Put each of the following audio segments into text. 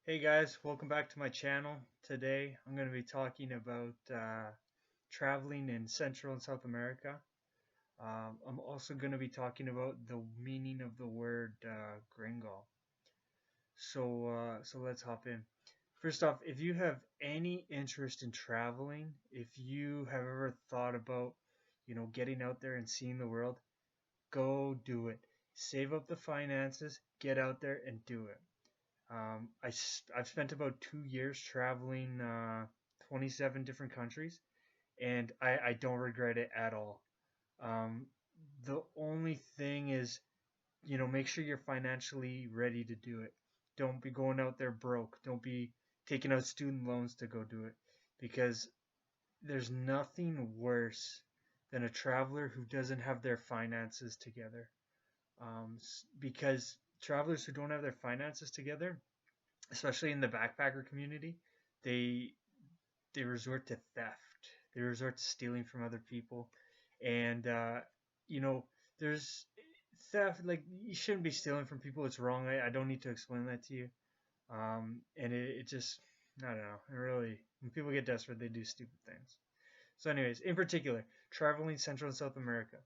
Hey guys, welcome back to my channel. Today I'm going to be talking about traveling in Central and South America. I'm also going to be talking about the meaning of the word gringo. So let's hop in. First off, if you have any interest in traveling, if you have ever thought about, getting out there and seeing the world, go do it. Save up the finances, get out there and do it. I've spent about 2 years traveling 27 different countries, and I don't regret it at all. Um, the only thing is, make sure you're financially ready to do it. Don't be going out there broke. Don't be taking out student loans to go do it, because there's nothing worse than a traveler who doesn't have their finances together. Because travelers who don't have their finances together, especially in the backpacker community, they they resort to theft. They resort to stealing from other people, and you know, there's theft. Like, you shouldn't be stealing from people. It's wrong. I don't need to explain that to you. And it just, I don't know. It really, when people get desperate, they do stupid things. So, anyways, in particular, traveling Central and South America.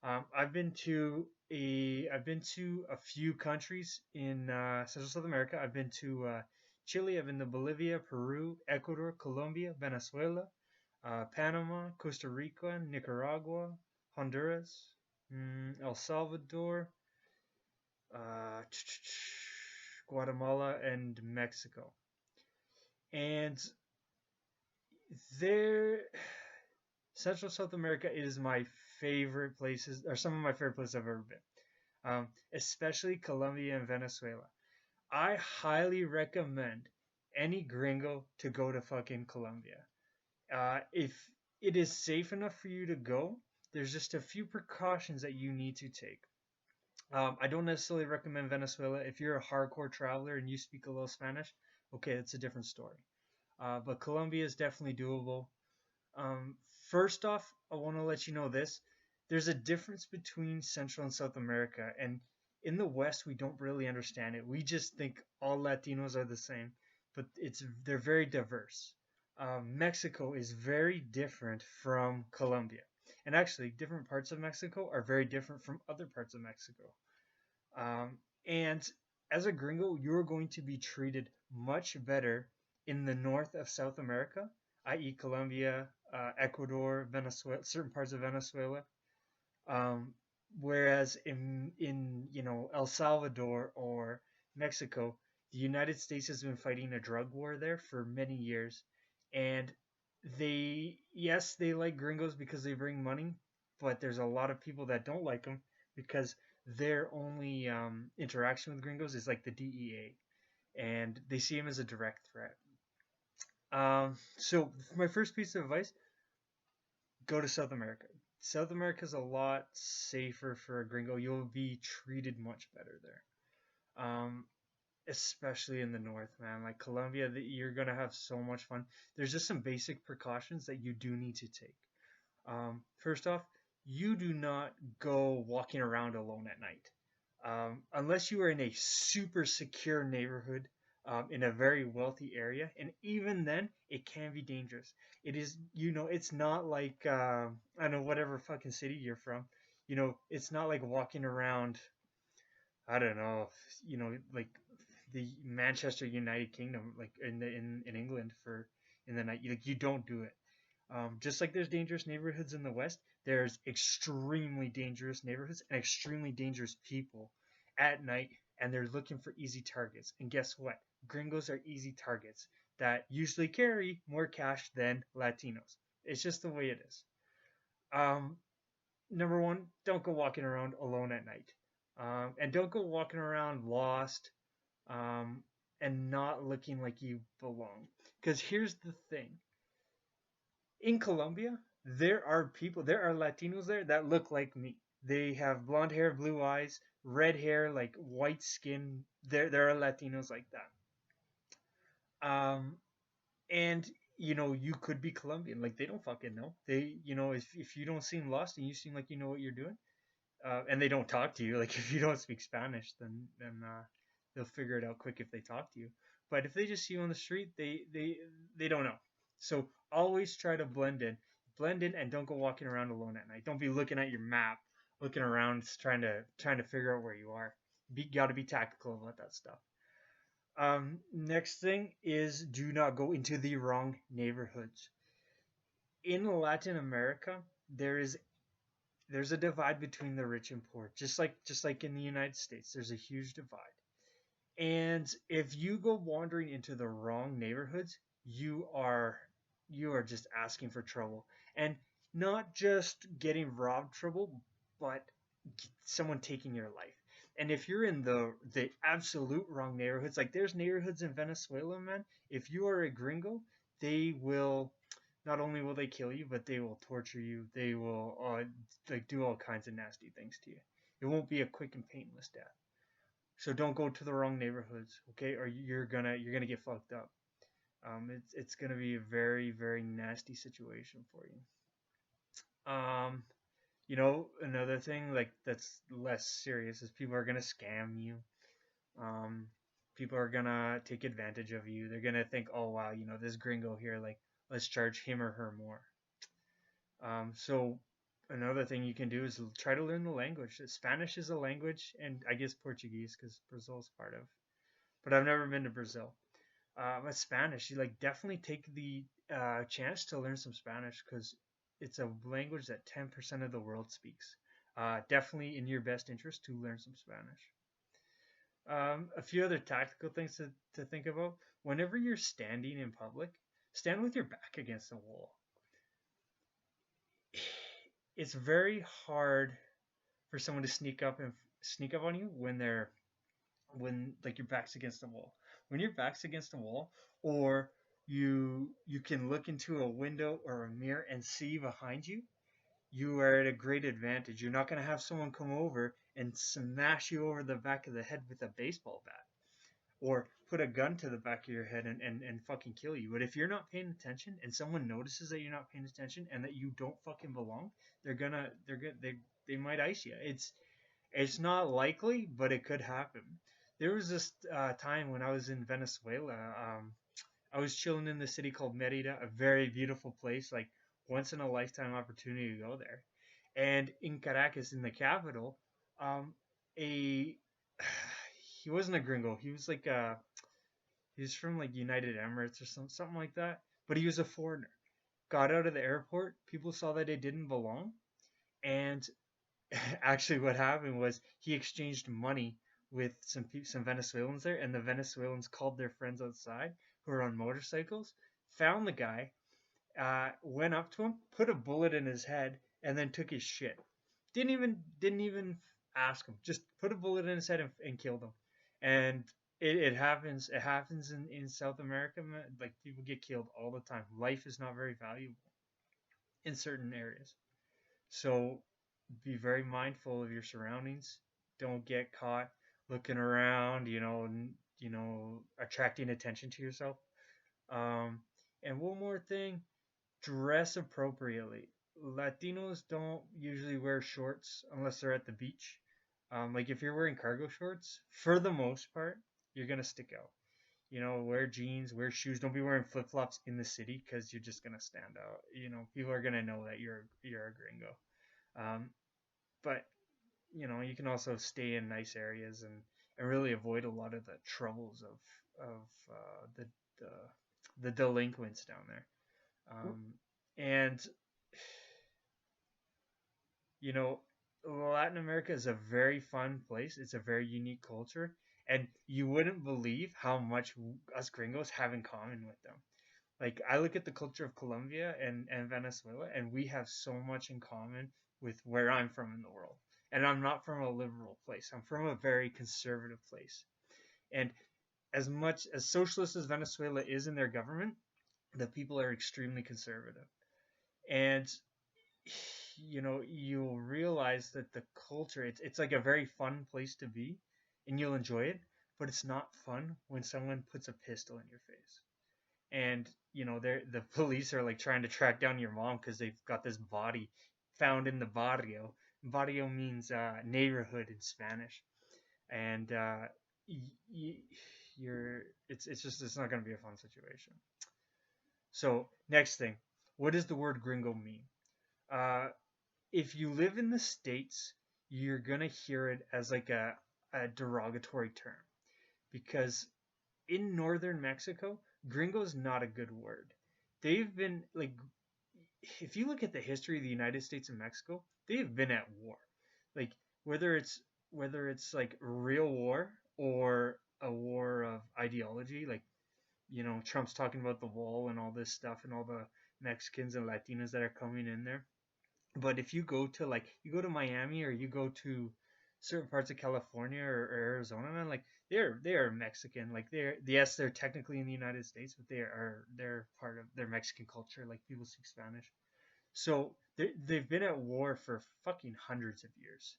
I've been to a few countries in Central South America. I've been to Chile. I've been to Bolivia, Peru, Ecuador, Colombia, Venezuela, Panama, Costa Rica, Nicaragua, Honduras, El Salvador, uh, Guatemala, and Mexico. And there, Central South America is my favorite places, or some of my favorite places I've ever been. Especially Colombia and Venezuela. I highly recommend any gringo to go to fucking Colombia. If it is safe enough for you to go, there's just a few precautions that you need to take. I don't necessarily recommend Venezuela. If you're a hardcore traveler and you speak a little Spanish, okay, that's a different story. But Colombia is definitely doable. Um, First off, I want to let you know this. There's a difference between Central and South America, and in the West, we don't really understand it. We just think all Latinos are the same, but they're very diverse. Mexico is very different from Colombia, and actually, different parts of Mexico are very different from other parts of Mexico. And as a gringo, you're going to be treated much better in the north of South America, i.e., Colombia, Ecuador, Venezuela, certain parts of Venezuela. Um, Whereas in El Salvador or Mexico, the United States has been fighting a drug war there for many years, and they like gringos because they bring money, but there's a lot of people that don't like them because their only interaction with gringos is like the DEA, and they see him as a direct threat. So my first piece of advice: go to South America. South America is a lot safer for a gringo. You'll be treated much better there. Especially in the north, man. Like Colombia, you're gonna have so much fun. There's just some basic precautions that you do need to take. First off, you do not go walking around alone at night. Unless you are in a super secure neighborhood, in a very wealthy area, and even then, it can be dangerous. It is, it's not like, I don't know, whatever fucking city you're from. It's not like walking around, I don't know, like the Manchester United Kingdom, like in England for in the night. Like, you don't do it. Just like there's dangerous neighborhoods in the West, there's extremely dangerous neighborhoods and extremely dangerous people at night, and they're looking for easy targets. And guess what? Gringos are easy targets that usually carry more cash than Latinos. It's just the way it is. Um, Number one, don't go walking around alone at night. And don't go walking around lost, um, and not looking like you belong. Because here's the thing: in Colombia, there are Latinos there that look like me. They have blonde hair, blue eyes, red hair, like white skin. There are Latinos like that. And you could be Colombian. Like, they don't fucking know. If you don't seem lost and you seem like you know what you're doing, and they don't talk to you, like if you don't speak Spanish, then they'll figure it out quick if they talk to you. But if they just see you on the street, they don't know. So always try to blend in, and don't go walking around alone at night. Don't be looking at your map, looking around, trying to figure out where you are. Got to be tactical about that stuff. Next thing is do not go into the wrong neighborhoods. In Latin America, there's a divide between the rich and poor, just like in the United States. There's a huge divide. And if you go wandering into the wrong neighborhoods, you are just asking for trouble. And not just getting robbed trouble, but someone taking your life. And if you're in the absolute wrong neighborhoods, like there's neighborhoods in Venezuela, man, if you are a gringo, they will not only will they kill you, but they will torture you. They will like do all kinds of nasty things to you. It won't be a quick and painless death. So don't go to the wrong neighborhoods, okay? Or you're gonna get fucked up. It's gonna be a very very nasty situation for you. Another thing like that's less serious is people are gonna scam you. Um, People are gonna take advantage of you. They're gonna think, oh wow, this gringo here, like let's charge him or her more. So another thing you can do is try to learn the language. Spanish is a language, and I guess Portuguese because Brazil's part of. But I've never been to Brazil. But Spanish, you like definitely take the chance to learn some Spanish because it's a language that 10% of the world speaks. Definitely in your best interest to learn some Spanish. A few other tactical things to think about. Whenever you're standing in public, stand with your back against the wall. It's very hard for someone to sneak up on you when like your back's against the wall. When your back's against the wall, or you can look into a window or a mirror and see behind you, you are at a great advantage. You're not going to have someone come over and smash you over the back of the head with a baseball bat or put a gun to the back of your head and fucking kill you. But if you're not paying attention and someone notices that you're not paying attention and that you don't fucking belong, they might ice you. It's not likely, but it could happen. There was this time when I was in Venezuela. I was chilling in the city called Merida, a very beautiful place, like once in a lifetime opportunity to go there. And in Caracas, in the capital, a he wasn't a gringo. He was from like United Emirates or something like that. But he was a foreigner. Got out of the airport. People saw that he didn't belong, and actually what happened was he exchanged money with some Venezuelans there, and the Venezuelans called their friends outside who were on motorcycles, found the guy, went up to him, put a bullet in his head, and then took his shit. Didn't even ask him. Just put a bullet in his head and killed him. And it happens. It happens in South America. Man. Like people get killed all the time. Life is not very valuable in certain areas. So be very mindful of your surroundings. Don't get caught looking around, attracting attention to yourself. Um, and one more thing, dress appropriately. Latinos don't usually wear shorts unless they're at the beach. Like if you're wearing cargo shorts, for the most part, you're gonna stick out. Wear jeans, wear shoes. Don't be wearing flip flops in the city because you're just gonna stand out. People are gonna know that you're a gringo. Um, but you can also stay in nice areas and really avoid a lot of the troubles of the delinquents down there. And you know, Latin America is a very fun place. It's a very unique culture, and you wouldn't believe how much us gringos have in common with them. Like I look at the culture of Colombia and Venezuela, and we have so much in common with where I'm from in the world. And I'm not from a liberal place. I'm from a very conservative place. And as much as socialist as Venezuela is in their government, the people are extremely conservative. And you'll realize that the culture it's like a very fun place to be and you'll enjoy it, but it's not fun when someone puts a pistol in your face. And the police are like trying to track down your mom because they've got this body found in the barrio. Barrio means neighborhood in Spanish. And y- you're it's just it's not going to be a fun situation. So next thing, what does the word gringo mean? Uh, if you live in the states, you're gonna hear it as like a derogatory term because in northern Mexico, gringo is not a good word. They've been like, if you look at the history of the United States and Mexico, they've been at war. Like whether it's whether it's like real war or a war of ideology, like Trump's talking about the wall and all this stuff and all the Mexicans and Latinos that are coming in there. But if you go to like you go to Miami or you go to certain parts of California or Arizona, man, like they are Mexican. Like they're yes, they're technically in the United States, but they're part of their Mexican culture. Like people speak Spanish, so they've been at war for fucking hundreds of years.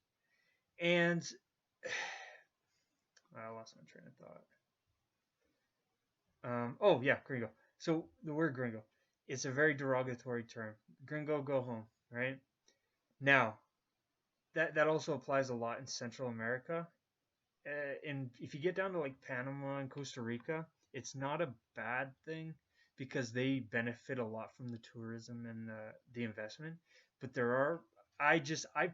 And I lost my train of thought. Oh yeah, gringo. So the word gringo, it's a very derogatory term. Gringo, go home, right? Now that also applies a lot in Central America. And if you get down to like Panama and Costa Rica, it's not a bad thing because they benefit a lot from the tourism and the investment. But there are, I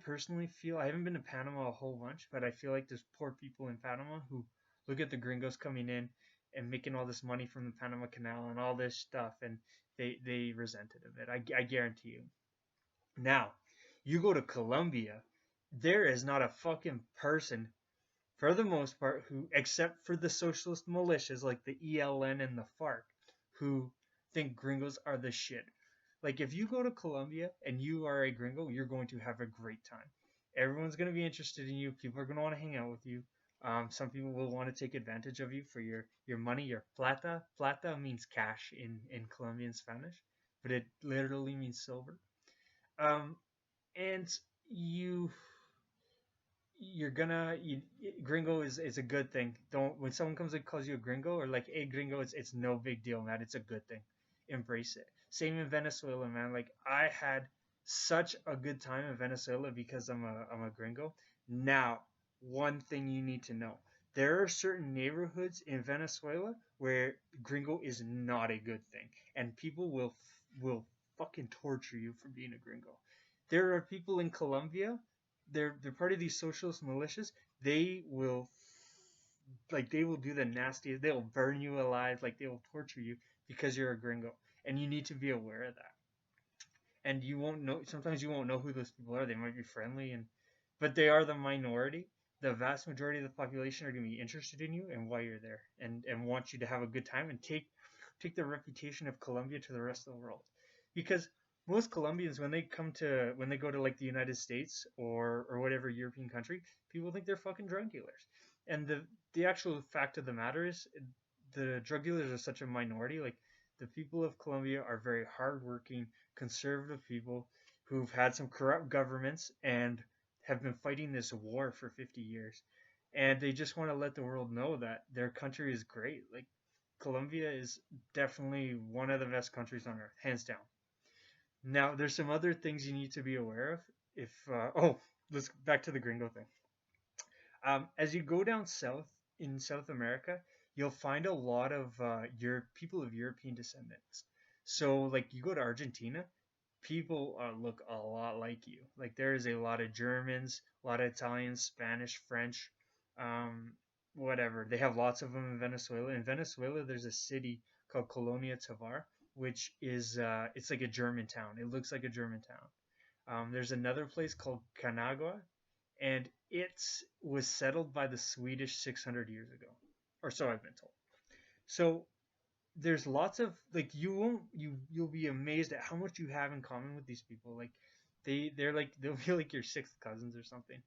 personally feel, I haven't been to Panama a whole bunch, but I feel like there's poor people in Panama who look at the gringos coming in and making all this money from the Panama Canal and all this stuff, and they resent it a bit. I guarantee you. Now, you go to Colombia, there is not a fucking person for the most part, who, except for the socialist militias like the ELN and the FARC, who think gringos are the shit. Like, if you go to Colombia and you are a gringo, you're going to have a great time. Everyone's going to be interested in you. People are going to want to hang out with you. Some people will want to take advantage of you for your money, your plata. Plata means cash in Colombian Spanish, but it literally means silver. Um, and you gringo is a good thing. Don't when someone comes and calls you a gringo or like a gringo, it's no big deal, man. It's a good thing. Embrace it. Same in Venezuela, man. Like I had such a good time in Venezuela because I'm a gringo. Now, one thing you need to know. There are certain neighborhoods in Venezuela where gringo is not a good thing and people will fucking torture you for being a gringo. There are people in Colombia, they're part of these socialist militias. They will they will do the nastiest. They will burn you alive. Like they will torture you because you're a gringo, and you need to be aware of that. And you won't know. Sometimes you won't know who those people are. They might be friendly, but they are the minority. The vast majority of the population are going to be interested in you and why you're there, and want you to have a good time and take the reputation of Colombia to the rest of the world, because most Colombians when they go to like the United States or whatever European country, people think they're fucking drug dealers, and the actual fact of the matter is the drug dealers are such a minority. Like the people of Colombia are very hardworking, conservative people who've had some corrupt governments and have been fighting this war for 50 years. And they just want to let the world know that their country is great. Like Colombia is definitely one of the best countries on earth, hands down. Now, there's some other things you need to be aware of. If let's back to the gringo thing. As you go down south in South America, you'll find a lot of people of European descendants. So, like, you go to Argentina, people look a lot like you. Like, there is a lot of Germans, a lot of Italians, Spanish, French, um, whatever. They have lots of them in Venezuela. In Venezuela, there's a city called Colonia Tovar, which is it's like a German town. It looks like a German town. There's another place called Canagua, and it was settled by the Swedish 600 years ago, or so I've been told. So there's lots of like you'll be amazed at how much you have in common with these people. Like they'll be like your sixth cousins or something,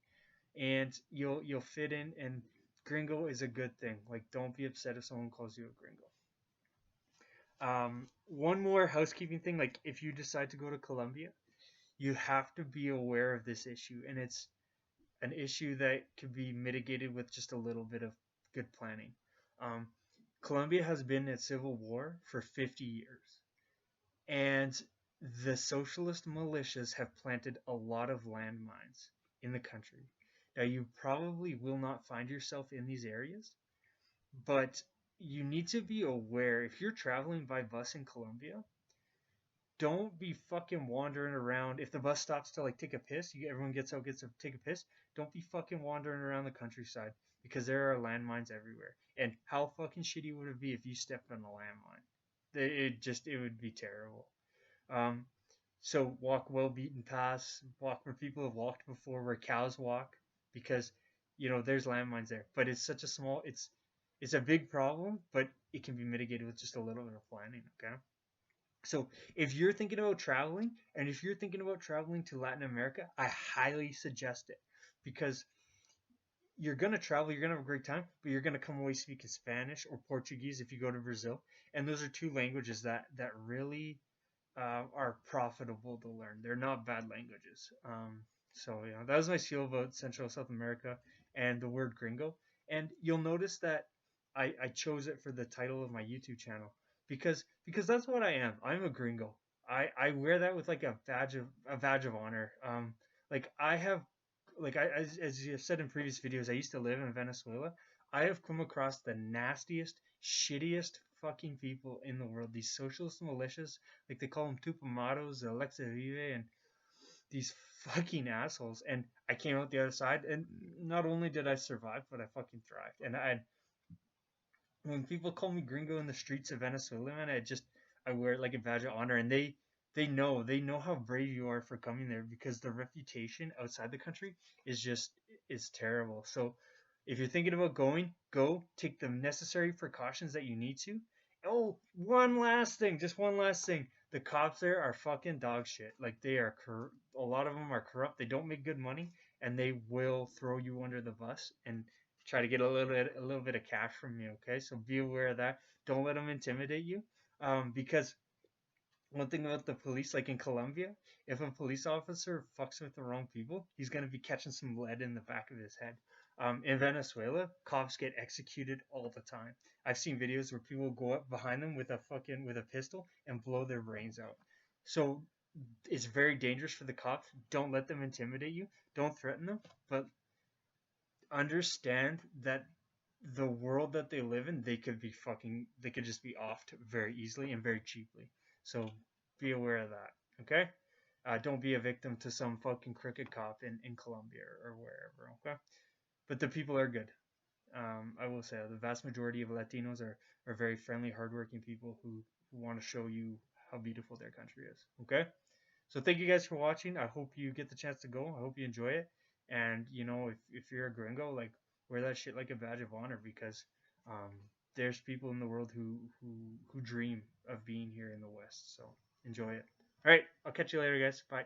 and you'll fit in. And gringo is a good thing. Like don't be upset if someone calls you a gringo. One more housekeeping thing. Like if you decide to go to Colombia, you have to be aware of this issue, and it's an issue that could be mitigated with just a little bit of good planning. Um, Colombia has been at civil war for 50 years, and the socialist militias have planted a lot of landmines in the country. Now, you probably will not find yourself in these areas, But you need to be aware if you're traveling by bus in Colombia, don't be fucking wandering around. If the bus stops to like take a piss, everyone gets out, gets to take a piss. Don't be fucking wandering around the countryside because there are landmines everywhere. And how fucking shitty would it be if you stepped on a landmine? It would be terrible. Um, so walk well beaten paths, walk where people have walked before, where cows walk, because there's landmines there. But it's such a small, it's a big problem, but it can be mitigated with just a little bit of planning. Okay. So if you're thinking about traveling, and if you're thinking about traveling to Latin America, I highly suggest it because you're gonna travel, you're gonna have a great time, but you're gonna come away speaking Spanish or Portuguese if you go to Brazil, and those are two languages that really are profitable to learn. They're not bad languages. So that was my feel about Central South America and the word gringo. And you'll notice that I chose it for the title of my YouTube channel because that's what I am. I'm a gringo. I wear that with like a badge of honor. Like I have like I as you said in previous videos, I used to live in Venezuela. I have come across the nastiest, shittiest fucking people in the world. These socialist militias, like they call them Tupamaros, Alexa Vive, and these fucking assholes. And I came out the other side, and not only did I survive, but I fucking thrived. And when people call me gringo in the streets of Venezuela, man, I wear it like a badge of honor, and they know how brave you are for coming there because the reputation outside the country is terrible. So if you're thinking about going, go take the necessary precautions that you need to. Oh, one last thing, just one last thing. The cops there are fucking dog shit. Like they are a lot of them are corrupt. They don't make good money, and they will throw you under the bus and try to get a little bit of cash from you. Okay, so be aware of that. Don't let them intimidate you. Because one thing about the police, like in Colombia, if a police officer fucks with the wrong people, he's gonna be catching some lead in the back of his head. In Venezuela, cops get executed all the time. I've seen videos where people go up behind them with a pistol and blow their brains out. So it's very dangerous for the cops. Don't let them intimidate you. Don't threaten them, but understand that the world that they live in, they could just be offed very easily and very cheaply. So be aware of that. Okay. Don't be a victim to some fucking crooked cop in Colombia or wherever. Okay. But the people are good. I will say the vast majority of Latinos are very friendly, hardworking people who want to show you how beautiful their country is. Okay. So thank you guys for watching. I hope you get the chance to go. I hope you enjoy it. And if you're a gringo, like wear that shit like a badge of honor because um, there's people in the world who dream of being here in the West. So enjoy it. All right, I'll catch you later, guys. Bye.